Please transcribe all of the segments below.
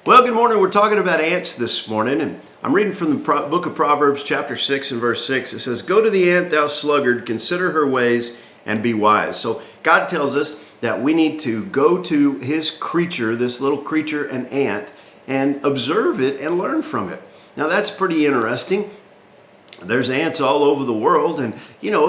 Well, good morning. We're talking about ants this morning, and I'm reading from the book of Proverbs, chapter 6 and verse 6. It says, "Go to the ant, thou sluggard, consider her ways and be wise." So God tells us that we need to go to his creature, this little creature, an ant, and observe it and learn from it. Now that's pretty interesting. There's ants all over the world, and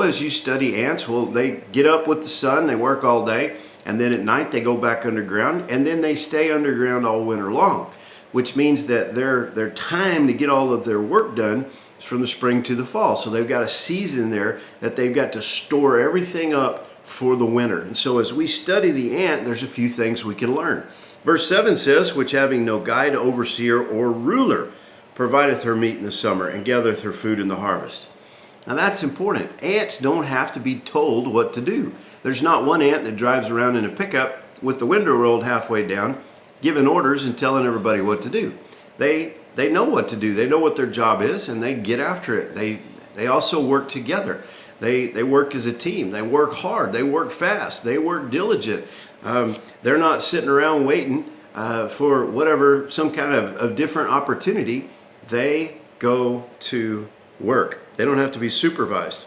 as you study ants, well, they get up with the sun, they work all day, and then at night they go back underground, and then they stay underground all winter long, which means that their time to get all of their work done is from the spring to the fall. So they've got a season there that they've got to store everything up for the winter. And so as we study the ant, there's a few things we can learn. Verse 7 says, "Which having no guide, overseer, or ruler, provideth her meat in the summer, and gathereth her food in the harvest." Now that's important. Ants don't have to be told what to do. There's not one ant that drives around in a pickup with the window rolled halfway down, giving orders and telling everybody what to do. They know what to do. They know what their job is, and they get after it. They also work together. They work as a team. They work hard. They work fast. They work diligent. They're not sitting around waiting for whatever, some kind of different opportunity. They go to work. They don't have to be supervised.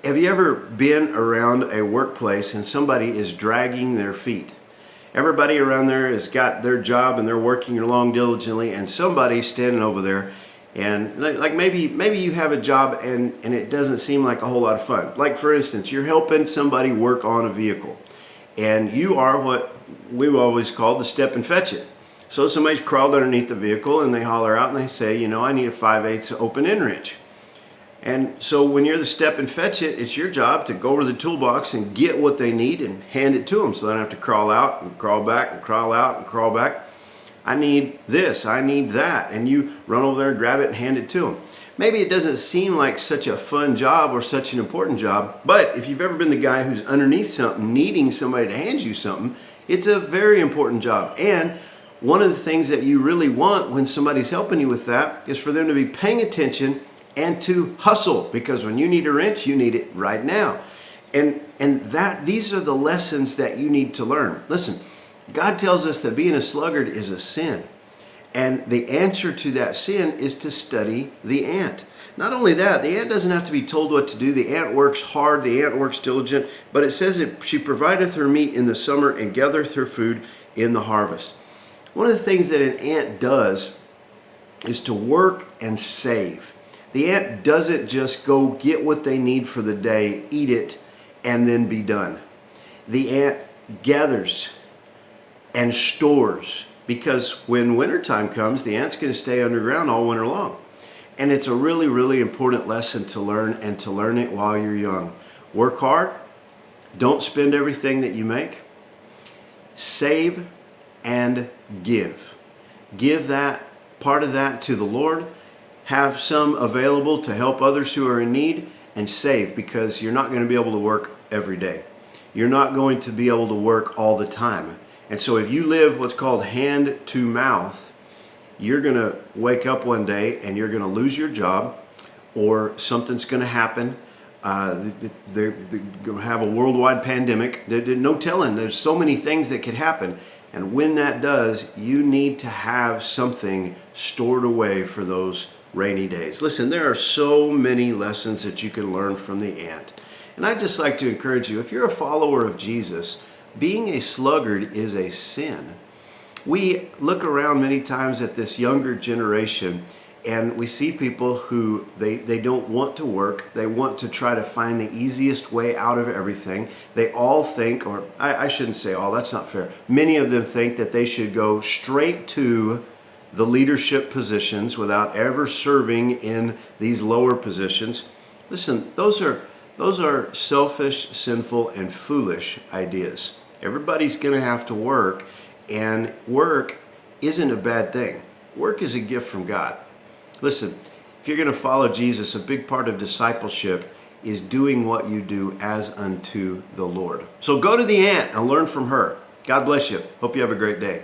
Have you ever been around a workplace and somebody is dragging their feet? Everybody around there has got their job and they're working along diligently, and somebody's standing over there, and like maybe you have a job and it doesn't seem like a whole lot of fun. Like for instance, you're helping somebody work on a vehicle, and you are what we always call the step and fetch it. So somebody's crawled underneath the vehicle and they holler out and they say, I need a 5/8 open end wrench. And so when you're the step and fetch it, it's your job to go over to the toolbox and get what they need and hand it to them, so they don't have to crawl out and crawl back and crawl out and crawl back. I need this, I need that. And you run over there and grab it and hand it to them. Maybe it doesn't seem like such a fun job or such an important job, but if you've ever been the guy who's underneath something, needing somebody to hand you something, it's a very important job. And one of the things that you really want when somebody's helping you with that is for them to be paying attention and to hustle, because when you need a wrench, you need it right now. And these are the lessons that you need to learn. Listen, God tells us that being a sluggard is a sin. And the answer to that sin is to study the ant. Not only that, the ant doesn't have to be told what to do. The ant works hard, the ant works diligent, but it says that she provideth her meat in the summer and gathereth her food in the harvest. One of the things that an ant does is to work and save. The ant doesn't just go get what they need for the day, eat it, and then be done. The ant gathers and stores, because when wintertime comes, the ant's going to stay underground all winter long. And it's a really, really important lesson to learn, and to learn it while you're young. Work hard. Don't spend everything that you make. Save and give. Give that part of that to the Lord. Have some available to help others who are in need, and save, because you're not going to be able to work every day. You're not going to be able to work all the time. And so if you live what's called hand to mouth, you're going to wake up one day and you're going to lose your job, or something's going to happen. They're going to have a worldwide pandemic. There's no telling. There's so many things that could happen. And when that does, you need to have something stored away for those rainy days. Listen, there are so many lessons that you can learn from the ant. And I'd just like to encourage you, if you're a follower of Jesus, being a sluggard is a sin. We look around many times at this younger generation, and we see people who they don't want to work. They want to try to find the easiest way out of everything. They all think, or I shouldn't say all, that's not fair. Many of them think that they should go straight to the leadership positions without ever serving in these lower positions. Listen, those are selfish, sinful, and foolish ideas. Everybody's going to have to work, and work isn't a bad thing. Work is a gift from God. Listen, if you're going to follow Jesus, a big part of discipleship is doing what you do as unto the Lord. So go to the ant and learn from her. God bless you. Hope you have a great day.